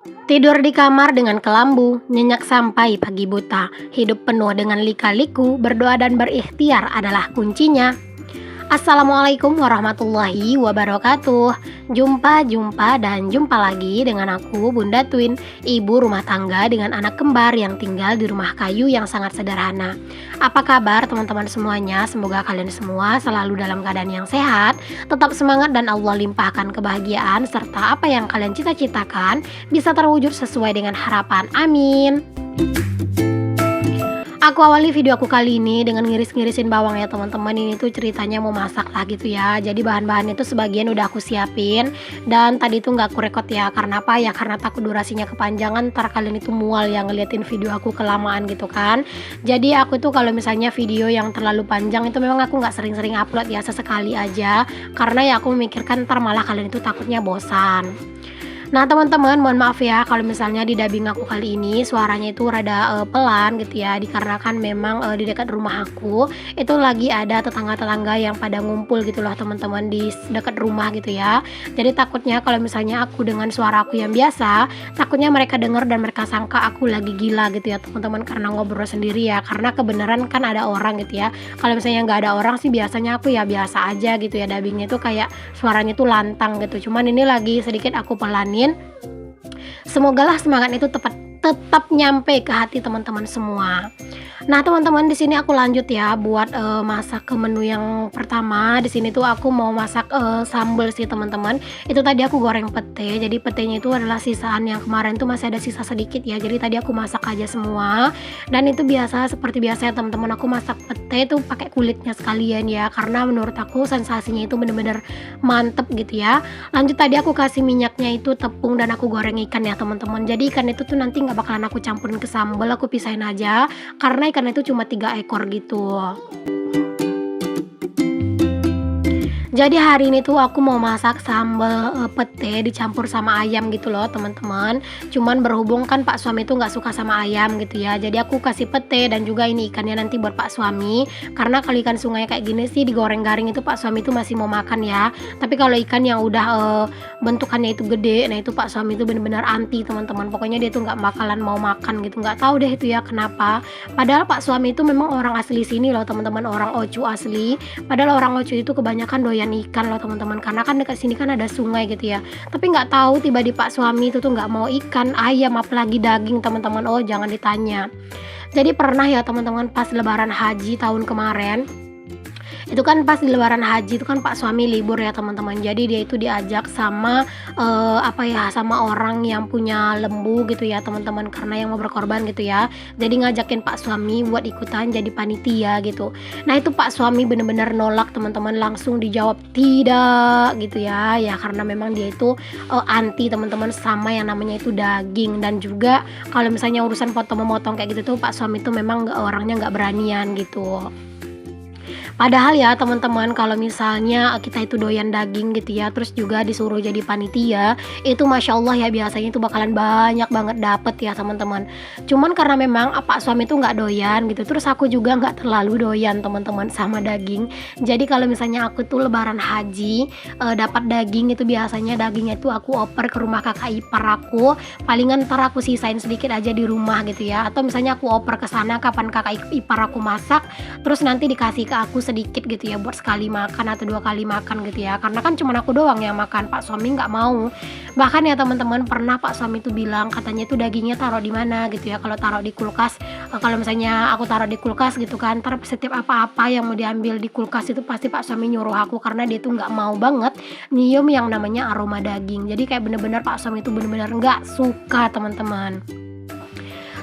Tidur di kamar dengan kelambu, nyenyak sampai pagi buta, hidup penuh dengan lika-liku, berdoa dan berikhtiar adalah kuncinya. Assalamualaikum warahmatullahi wabarakatuh. Jumpa dan jumpa lagi dengan aku Bunda Twin, ibu rumah tangga dengan anak kembar yang tinggal di rumah kayu yang sangat sederhana. Apa kabar teman-teman semuanya? Semoga kalian semua selalu dalam keadaan yang sehat, tetap semangat dan Allah limpahkan kebahagiaan serta apa yang kalian cita-citakan bisa terwujud sesuai dengan harapan. Amin. Aku awali video aku kali ini dengan ngiris-ngirisin bawang ya teman-teman. Ini tuh ceritanya mau masak lah gitu ya. Jadi bahan-bahannya tuh sebagian udah aku siapin. Dan tadi tuh nggak aku rekod ya. Karena apa ya? Karena takut durasinya kepanjangan. Ntar kalian itu mual ya ngeliatin video aku kelamaan gitu kan. Jadi aku tuh kalau misalnya video yang terlalu panjang itu memang aku nggak sering-sering upload ya. Sesekali aja. Karena ya aku memikirkan ntar malah kalian itu takutnya bosan. Nah teman-teman, mohon maaf ya kalau misalnya di dubbing aku kali ini suaranya itu rada pelan gitu ya, dikarenakan memang di dekat rumah aku itu lagi ada tetangga-tetangga yang pada ngumpul gitu loh teman-teman di dekat rumah gitu ya. Jadi takutnya kalau misalnya aku dengan suara aku yang biasa, takutnya mereka dengar dan mereka sangka aku lagi gila gitu ya teman-teman, karena ngobrol sendiri ya. Karena kebenaran kan ada orang gitu ya. Kalau misalnya nggak ada orang sih biasanya aku ya biasa aja gitu ya, dubbingnya itu kayak suaranya tuh lantang gitu. Cuman ini lagi sedikit aku pelanin. Semogalah semangat itu tetap nyampe ke hati teman-teman semua. Nah, teman-teman di sini aku lanjut ya buat masak ke menu yang pertama. Di sini tuh aku mau masak sambal sih, teman-teman. Itu tadi aku goreng pete. Jadi petenya itu adalah sisaan yang kemarin tuh masih ada sisa sedikit ya. Jadi tadi aku masak aja semua. Dan itu biasa seperti biasa ya, teman-teman. Aku masak pete itu pakai kulitnya sekalian ya, karena menurut aku sensasinya itu bener-bener mantep gitu ya. Lanjut tadi aku kasih minyaknya itu tepung dan aku goreng ikan ya, teman-teman. Jadi ikan itu tuh nanti nggak bakalan aku campurin ke sambal, aku pisahin aja karena ikan itu cuma 3 ekor gitu. Jadi hari ini tuh aku mau masak sambal pete dicampur sama ayam gitu loh teman-teman. Cuman berhubung kan Pak suami tuh nggak suka sama ayam gitu ya. Jadi aku kasih pete dan juga ini ikannya nanti buat Pak suami. Karena kalau ikan sungai kayak gini sih digoreng garing itu Pak suami tuh masih mau makan ya. Tapi kalau ikan yang udah bentukannya itu gede, nah itu Pak suami tuh bener-bener anti teman-teman. Pokoknya dia tuh nggak bakalan mau makan gitu. Nggak tahu deh itu ya kenapa. Padahal Pak suami itu memang orang asli sini loh teman-teman, orang Ocu asli. Padahal orang Ocu itu kebanyakan doyan ikan loh teman-teman, karena kan dekat sini kan ada sungai gitu ya. Tapi nggak tahu tiba di Pak suami itu tuh nggak mau ikan, ayam, apalagi daging teman-teman. Oh jangan ditanya. Jadi pernah ya teman-teman, pas lebaran haji tahun kemarin, itu kan pas di lebaran haji itu kan Pak suami libur ya teman-teman. Jadi dia itu diajak sama sama orang yang punya lembu gitu ya teman-teman, karena yang mau berkorban gitu ya. Jadi ngajakin Pak suami buat ikutan jadi panitia gitu. Nah itu Pak suami bener-bener nolak teman-teman, langsung dijawab tidak gitu ya. Ya karena memang dia itu anti teman-teman sama yang namanya itu daging. Dan juga kalau misalnya urusan potong memotong kayak gitu tuh Pak suami itu memang orangnya nggak beranian gitu. Padahal ya teman-teman, kalau misalnya kita itu doyan daging gitu ya, terus juga disuruh jadi panitia, itu Masya Allah ya biasanya itu bakalan banyak banget dapet ya teman-teman. Cuman karena memang Pak suami itu nggak doyan gitu, terus aku juga nggak terlalu doyan teman-teman sama daging. Jadi kalau misalnya aku tuh lebaran haji dapat daging, itu biasanya dagingnya itu aku oper ke rumah kakak ipar aku. Palingan ntar aku sisain sedikit aja di rumah gitu ya, atau misalnya aku oper ke sana kapan kakak ipar aku masak, terus nanti dikasih ke aku sedikit gitu ya buat sekali makan atau 2 kali makan gitu ya. Karena kan cuman aku doang yang makan, Pak suami nggak mau. Bahkan ya teman-teman, pernah Pak suami tuh bilang katanya tuh dagingnya taruh di mana gitu ya. Kalau taruh di kulkas, kalau misalnya aku taruh di kulkas gitu kan, ntar setiap apa-apa yang mau diambil di kulkas itu pasti Pak suami nyuruh aku, karena dia tuh nggak mau banget nyium yang namanya aroma daging. Jadi kayak bener-bener Pak suami itu bener-bener nggak suka teman-teman.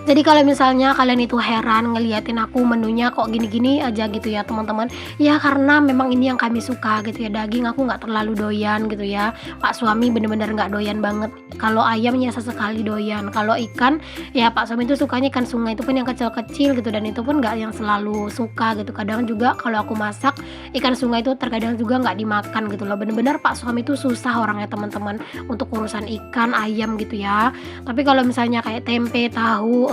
Jadi kalau misalnya kalian itu heran ngeliatin aku menunya kok gini-gini aja gitu ya teman-teman, ya karena memang ini yang kami suka gitu ya. Daging aku nggak terlalu doyan gitu ya. Pak suami bener-bener nggak doyan banget. Kalau ayamnya sesekali doyan. Kalau ikan ya Pak suami itu sukanya ikan sungai, itu pun yang kecil-kecil gitu, dan itu pun nggak yang selalu suka gitu. Kadang juga kalau aku masak ikan sungai itu terkadang juga nggak dimakan gitu loh. Bener-bener Pak suami itu susah orangnya teman-teman untuk urusan ikan ayam gitu ya. Tapi kalau misalnya kayak tempe, tahu,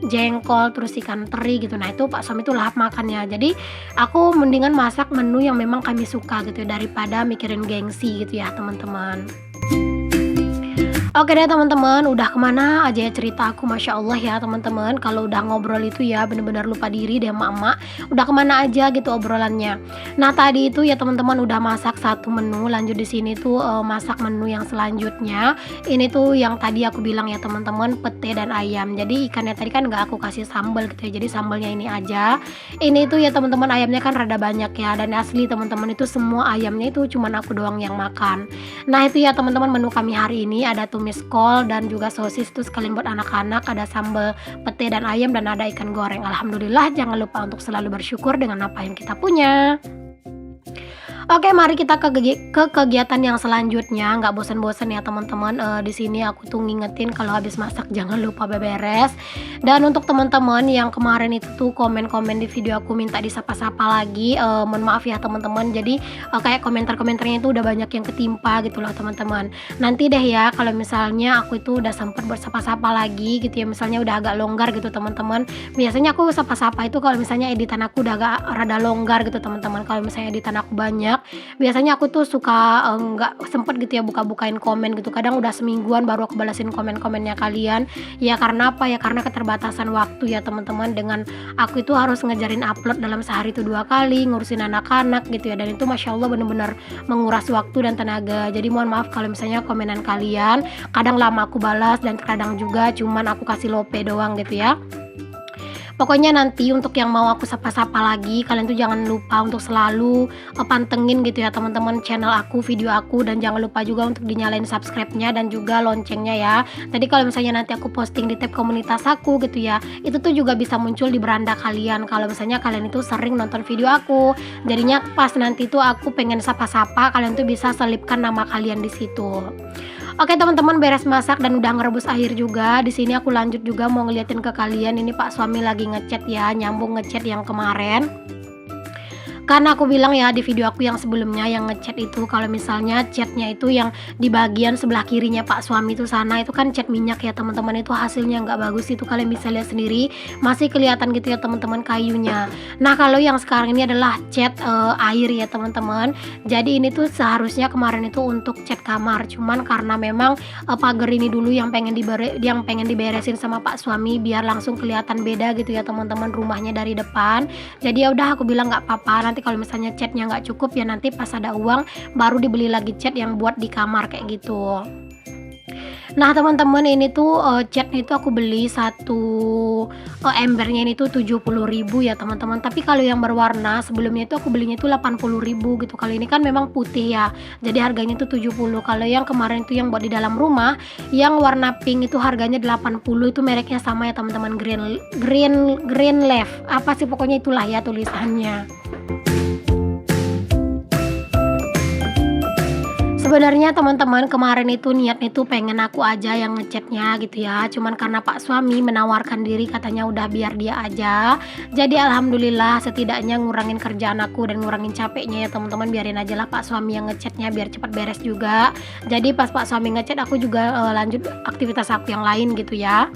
jengkol, terus ikan teri gitu, nah itu Pak suami tuh lahap makannya. Jadi aku mendingan masak menu yang memang kami suka gitu ya, daripada mikirin gengsi gitu ya teman-teman. Oke deh teman-teman, udah kemana aja ya cerita aku, Masya Allah ya teman-teman. Kalau udah ngobrol itu ya bener-bener lupa diri deh emak-emak. Udah kemana aja gitu obrolannya. Nah tadi itu ya teman-teman udah masak satu menu, lanjut di sini tuh masak menu yang selanjutnya. Ini tuh yang tadi aku bilang ya teman-teman, pete dan ayam. Jadi ikannya tadi kan nggak aku kasih sambal gitu ya. Jadi sambalnya ini aja. Ini tuh ya teman-teman ayamnya kan rada banyak ya, dan asli teman-teman itu semua ayamnya itu cuman aku doang yang makan. Nah itu ya teman-teman menu kami hari ini ada tumis kol dan juga sosis tuh sekalian buat anak-anak, ada sambal pete dan ayam dan ada ikan goreng. Alhamdulillah, jangan lupa untuk selalu bersyukur dengan apa yang kita punya. Oke, mari kita ke kegiatan yang selanjutnya. Nggak bosan-bosan ya teman-teman. Di sini aku tuh ngingetin kalau habis masak jangan lupa beberes. Dan untuk teman-teman yang kemarin itu tuh komen-komen di video aku minta disapa-sapa lagi, mohon maaf ya teman-teman. Jadi kayak komentar-komentarnya itu udah banyak yang ketimpa gitu loh teman-teman. Nanti deh ya kalau misalnya aku itu udah sempet buat sapa-sapa lagi gitu ya. Misalnya udah agak longgar gitu teman-teman. Biasanya aku sapa-sapa itu kalau misalnya editan aku udah agak rada longgar gitu teman-teman. Kalau misalnya editan aku banyak, biasanya aku tuh suka nggak sempet gitu ya buka-bukain komen gitu. Kadang udah semingguan baru aku balasin komen-komennya kalian. Ya karena apa ya, karena keterbatasan waktu ya teman-teman. Dengan aku itu harus ngejarin upload dalam sehari itu 2 kali, ngurusin anak-anak gitu ya. Dan itu Masya Allah bener-bener menguras waktu dan tenaga. Jadi mohon maaf kalau misalnya komenan kalian kadang lama aku balas dan kadang juga cuman aku kasih lope doang gitu ya. Pokoknya nanti untuk yang mau aku sapa-sapa lagi, kalian tuh jangan lupa untuk selalu pantengin gitu ya teman-teman channel aku, video aku, dan jangan lupa juga untuk dinyalain subscribe-nya dan juga loncengnya ya. Jadi kalau misalnya nanti aku posting di tab komunitas aku gitu ya, itu tuh juga bisa muncul di beranda kalian kalau misalnya kalian itu sering nonton video aku. Jadinya pas nanti tuh aku pengen sapa-sapa, kalian tuh bisa selipkan nama kalian di situ. Oke teman-teman, beres masak dan udah ngerebus air juga. Di sini aku lanjut juga mau ngeliatin ke kalian, ini Pak suami lagi ngechat ya, nyambung ngechat yang kemarin. Karena aku bilang ya di video aku yang sebelumnya yang ngechat itu kalau misalnya chatnya itu yang di bagian sebelah kirinya Pak suami itu sana itu kan chat minyak ya teman-teman, itu hasilnya nggak bagus, itu kalian bisa lihat sendiri masih kelihatan gitu ya teman-teman kayunya. Nah kalau yang sekarang ini adalah chat air ya teman-teman. Jadi ini tuh seharusnya kemarin itu untuk chat kamar, cuman karena memang pagar ini dulu yang pengen diberesin sama Pak suami biar langsung kelihatan beda gitu ya teman-teman rumahnya dari depan. Jadi ya udah aku bilang nggak apa-apa, nanti kalau misalnya catnya nggak cukup ya nanti pas ada uang baru dibeli lagi cat yang buat di kamar kayak gitu. Nah teman-teman ini tuh catnya itu aku beli satu embernya ini tuh 70.000 ya teman-teman. Tapi kalau yang berwarna sebelumnya itu aku belinya itu 80.000 gitu. Kali ini kan memang putih ya, jadi harganya tuh 70. Kalau yang kemarin itu yang buat di dalam rumah yang warna pink itu harganya 80. Itu mereknya sama ya teman-teman, green leaf apa sih pokoknya itulah ya tulisannya. Sebenarnya teman-teman kemarin itu niatnya itu pengen aku aja yang ngechatnya gitu ya, cuman karena Pak suami menawarkan diri katanya udah biar dia aja. Jadi alhamdulillah setidaknya ngurangin kerjaan aku dan ngurangin capeknya ya teman-teman, biarin aja lah Pak suami yang ngechatnya biar cepat beres juga. Jadi pas Pak suami ngechat aku juga lanjut aktivitas aku yang lain gitu ya.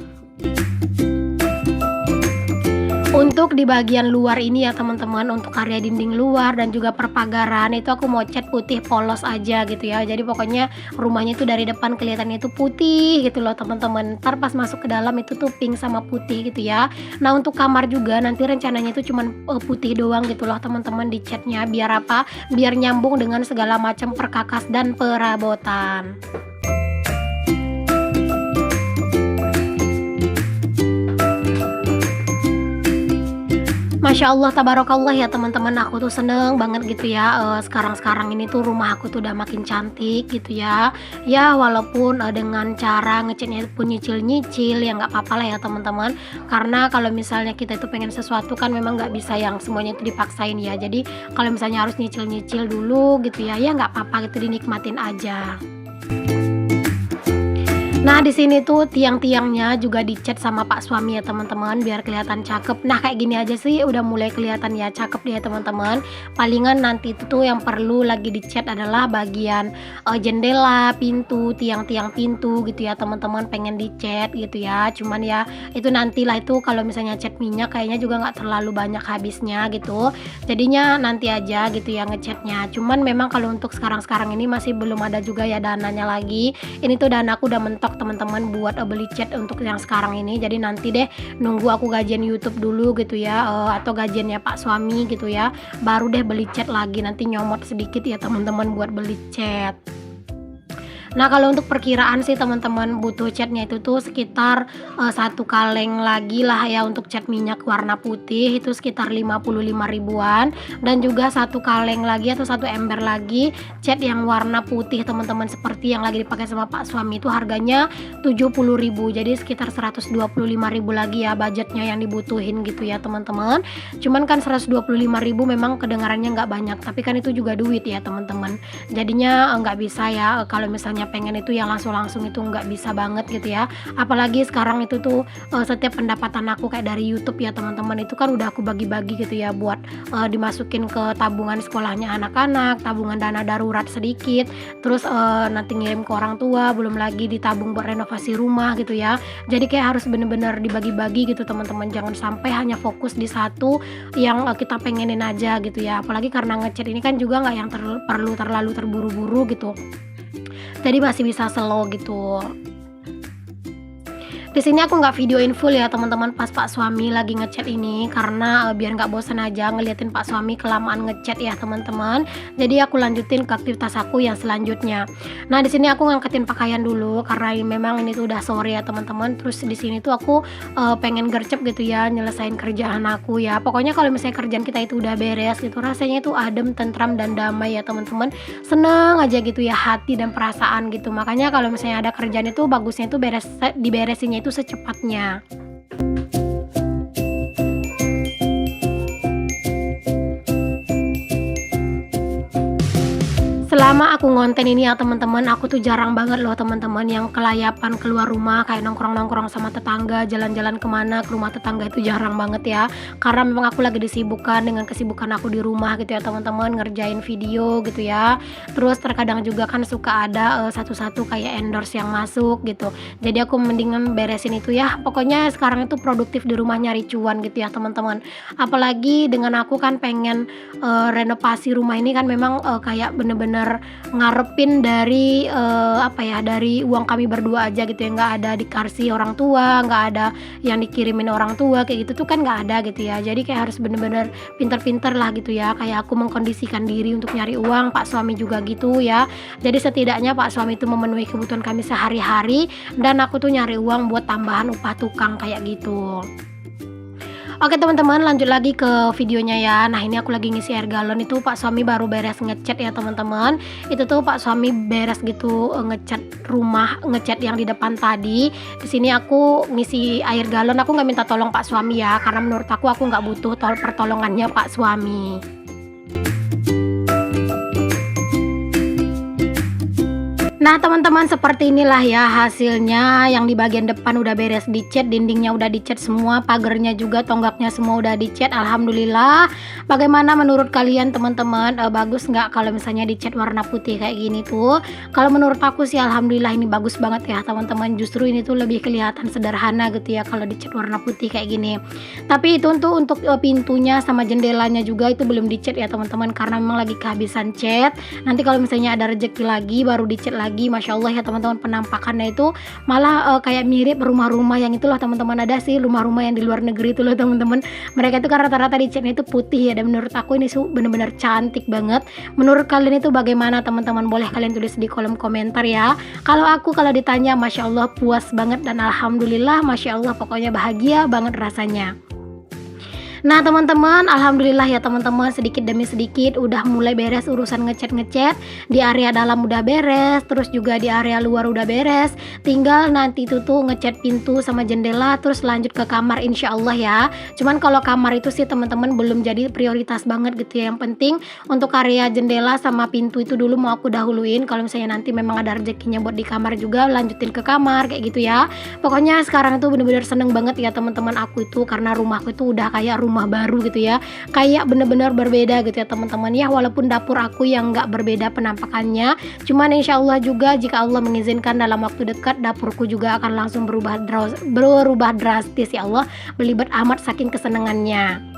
Untuk di bagian luar ini ya teman-teman, untuk area dinding luar dan juga perpagaran itu aku mau cat putih polos aja gitu ya. Jadi pokoknya rumahnya itu dari depan kelihatannya itu putih gitu loh teman-teman. Ntar pas masuk ke dalam itu tuh pink sama putih gitu ya. Nah untuk kamar juga nanti rencananya itu cuman putih doang gitu loh teman-teman di catnya. Biar apa? Biar nyambung dengan segala macam perkakas dan perabotan. Masya Allah tabarakallah ya teman-teman, aku tuh seneng banget gitu ya. Sekarang-sekarang ini tuh rumah aku tuh udah makin cantik gitu ya. Ya walaupun dengan cara ngecatnya pun nyicil-nyicil ya nggak apa-apa lah ya teman-teman. Karena kalau misalnya kita itu pengen sesuatu kan memang nggak bisa yang semuanya itu dipaksain ya. Jadi kalau misalnya harus nyicil-nyicil dulu gitu ya, ya nggak apa-apa gitu, dinikmatin aja. Nah di sini tuh tiang-tiangnya juga dicat sama Pak suami ya teman-teman biar kelihatan cakep. Nah kayak gini aja sih udah mulai kelihatan ya cakep dia teman-teman. Palingan nanti itu tuh yang perlu lagi dicat adalah bagian jendela, pintu, tiang-tiang pintu gitu ya teman-teman, pengen dicat gitu ya. Cuman ya itu nantilah, itu kalau misalnya cat minyak kayaknya juga nggak terlalu banyak habisnya gitu. Jadinya nanti aja gitu ya ngecatnya. Cuman memang kalau untuk sekarang-sekarang ini masih belum ada juga ya dananya lagi. Ini tuh dana aku udah mentok cocok teman-teman buat beli cat untuk yang sekarang ini. Jadi nanti deh nunggu aku gajian YouTube dulu gitu ya, atau gajiannya Pak suami gitu ya, baru deh beli cat lagi, nanti nyomot sedikit ya teman-teman buat beli cat. Nah kalau untuk perkiraan sih teman-teman butuh catnya itu tuh sekitar 1 kaleng lagi lah ya untuk cat minyak warna putih, itu sekitar 55 ribuan, dan juga 1 kaleng lagi atau 1 ember lagi cat yang warna putih teman-teman, seperti yang lagi dipakai sama Pak suami itu harganya 70.000, jadi sekitar 125.000 lagi ya budgetnya yang dibutuhin gitu ya teman-teman. Cuman kan 125.000 memang kedengarannya nggak banyak, tapi kan itu juga duit ya teman-teman, jadinya nggak bisa ya kalau misalnya pengen itu yang langsung itu nggak bisa banget gitu ya. Apalagi sekarang itu tuh setiap pendapatan aku kayak dari YouTube ya teman-teman, itu kan udah aku bagi-bagi gitu ya buat dimasukin ke tabungan sekolahnya anak-anak, tabungan dana darurat sedikit, terus nanti ngirim ke orang tua, belum lagi ditabung buat renovasi rumah gitu ya. Jadi kayak harus bener-bener dibagi-bagi gitu teman-teman, jangan sampai hanya fokus di satu yang kita pengenin aja gitu ya. Apalagi karena ngecat ini kan juga nggak yang perlu terlalu terburu-buru gitu, jadi masih bisa slow gitu. Di sini aku nggak videoin full ya teman-teman pas Pak suami lagi ngechat ini, karena biar nggak bosan aja ngeliatin Pak suami kelamaan ngechat ya teman-teman. Jadi aku lanjutin ke aktivitas aku yang selanjutnya. Nah di sini aku ngangkatin pakaian dulu karena memang ini tuh udah sore ya teman-teman. Terus di sini tuh aku pengen gercep gitu ya, nyelesain kerjaan aku ya. Pokoknya kalau misalnya kerjaan kita itu udah beres gitu, rasanya itu adem, tentram dan damai ya teman-teman. Seneng aja gitu ya hati dan perasaan gitu. Makanya kalau misalnya ada kerjaan itu bagusnya itu diberesinnya itu secepatnya. Selama aku ngonten ini ya teman-teman, aku tuh jarang banget loh teman-teman yang kelayapan keluar rumah kayak nongkrong-nongkrong sama tetangga, jalan-jalan kemana ke rumah tetangga, itu jarang banget ya. Karena memang aku lagi disibukkan dengan kesibukan aku di rumah gitu ya teman-teman, ngerjain video gitu ya. Terus terkadang juga kan suka ada satu-satu kayak endorse yang masuk gitu. Jadi aku mendingan beresin itu ya. Pokoknya sekarang itu produktif di rumah nyari cuan gitu ya teman-teman. Apalagi dengan aku kan pengen renovasi rumah ini kan memang kayak bener-bener ngarepin dari dari uang kami berdua aja gitu ya, nggak ada dikasih orang tua, nggak ada yang dikirimin orang tua kayak gitu tuh kan nggak ada gitu ya. Jadi kayak harus bener-bener pinter-pinter lah gitu ya, kayak aku mengkondisikan diri untuk nyari uang, Pak suami juga gitu ya. Jadi setidaknya Pak suami itu memenuhi kebutuhan kami sehari-hari, dan aku tuh nyari uang buat tambahan upah tukang kayak gitu. Oke teman-teman, lanjut lagi ke videonya ya. Nah ini aku lagi ngisi air galon, itu Pak suami baru beres ngecat ya teman-teman. Itu tuh Pak suami beres gitu ngecat rumah, ngecat yang di depan tadi. Di sini aku ngisi air galon, aku nggak minta tolong Pak suami ya, karena menurut aku nggak butuh pertolongannya Pak suami. Nah teman-teman, seperti inilah ya hasilnya. Yang di bagian depan udah beres dicat, dindingnya udah dicat semua, pagarnya juga, tonggaknya semua udah dicat. Alhamdulillah. Bagaimana menurut kalian teman-teman? Bagus nggak kalau misalnya dicat warna putih kayak gini tuh? Kalau menurut aku sih alhamdulillah ini bagus banget ya teman-teman. Justru ini tuh lebih kelihatan sederhana gitu ya kalau dicat warna putih kayak gini. Tapi itu untuk pintunya sama jendelanya juga itu belum dicat ya teman-teman, karena memang lagi kehabisan cat. Nanti kalau misalnya ada rezeki lagi baru dicat lagi. Masya Allah ya teman-teman, penampakannya itu malah kayak mirip rumah-rumah yang itulah teman-teman. Ada sih rumah-rumah yang di luar negeri itu loh teman-teman, mereka itu kan rata-rata dicatnya itu putih ya, dan menurut aku ini bener-bener cantik banget. Menurut kalian itu bagaimana teman-teman? Boleh kalian tulis di kolom komentar ya. Kalau ditanya, Masya Allah puas banget dan Alhamdulillah, Masya Allah, pokoknya bahagia banget rasanya. Nah teman-teman, alhamdulillah ya teman-teman, sedikit demi sedikit udah mulai beres urusan ngecat di area dalam udah beres, terus juga di area luar udah beres. Tinggal nanti tuh ngecat pintu sama jendela, terus lanjut ke kamar insya Allah ya. Cuman kalau kamar itu sih teman-teman belum jadi prioritas banget gitu ya. Yang penting untuk area jendela sama pintu itu dulu mau aku dahuluin. Kalau misalnya nanti memang ada rezekinya buat di kamar juga, lanjutin ke kamar kayak gitu ya. Pokoknya sekarang tuh bener-bener seneng banget ya teman-teman aku itu, karena rumahku itu udah kayak rumah baru gitu ya, kayak bener-bener berbeda gitu ya teman-teman ya. Walaupun dapur aku yang nggak berbeda penampakannya, cuman insya Allah juga jika Allah mengizinkan dalam waktu dekat dapurku juga akan langsung berubah drastis ya Allah, belibet amat saking kesenangannya.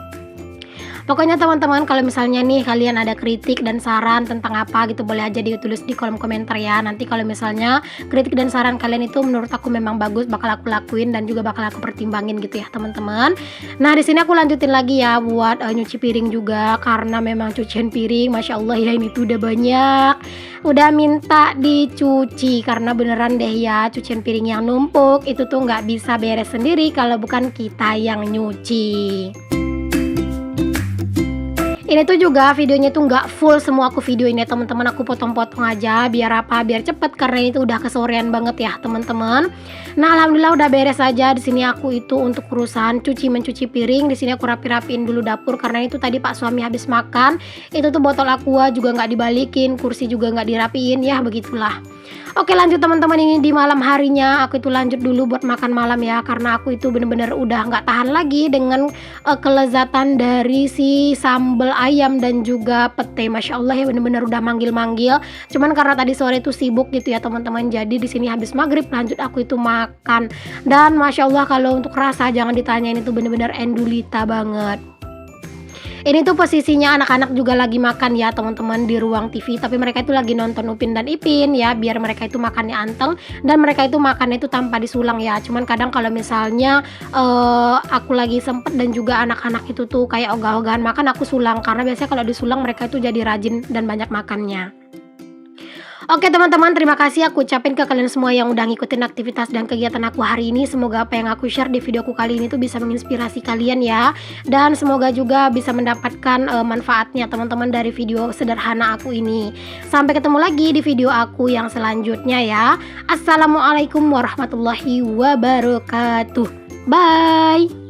Pokoknya teman-teman kalau misalnya nih kalian ada kritik dan saran tentang apa gitu boleh aja ditulis di kolom komentar ya. Nanti kalau misalnya kritik dan saran kalian itu menurut aku memang bagus, bakal aku lakuin dan juga bakal aku pertimbangin gitu ya teman-teman. Nah di sini aku lanjutin lagi ya buat nyuci piring juga, karena memang cucian piring masya Allah ya ini tuh udah banyak, udah minta dicuci karena beneran deh ya cucian piring yang numpuk itu tuh nggak bisa beres sendiri kalau bukan kita yang nyuci. Ini tuh juga videonya tuh nggak full semua aku videoin ya teman-teman, aku potong-potong aja biar apa, biar cepet karena itu udah kesorean banget ya teman-teman. Nah alhamdulillah udah beres aja. Di sini aku itu untuk urusan mencuci piring, di sini aku rapi-rapiin dulu dapur karena itu tadi Pak suami habis makan itu tuh botol aqua juga nggak dibalikin, kursi juga nggak dirapiin ya begitulah. Oke lanjut teman-teman, ini di malam harinya aku itu lanjut dulu buat makan malam ya, karena aku itu bener-bener udah nggak tahan lagi dengan kelezatan dari si sambal ayam dan juga pete. Masya Allah ya bener-bener udah manggil-manggil. Cuman karena tadi sore itu sibuk gitu ya teman-teman, jadi di sini habis maghrib lanjut aku itu makan. Dan Masya Allah kalau untuk rasa jangan ditanyain, itu bener-bener endulita banget. Ini tuh posisinya anak-anak juga lagi makan ya teman-teman di ruang TV, tapi mereka itu lagi nonton Upin dan Ipin ya, biar mereka itu makannya anteng dan mereka itu makannya itu tanpa disulang ya. Cuman kadang kalau misalnya aku lagi sempet dan juga anak-anak itu tuh kayak ogah-ogahan makan, aku sulang karena biasanya kalau disulang mereka itu jadi rajin dan banyak makannya. Oke teman-teman, terima kasih aku ucapin ke kalian semua yang udah ngikutin aktivitas dan kegiatan aku hari ini. Semoga apa yang aku share di videoku kali ini tuh bisa menginspirasi kalian ya. Dan semoga juga bisa mendapatkan manfaatnya teman-teman dari video sederhana aku ini. Sampai ketemu lagi di video aku yang selanjutnya ya. Assalamualaikum warahmatullahi wabarakatuh. Bye.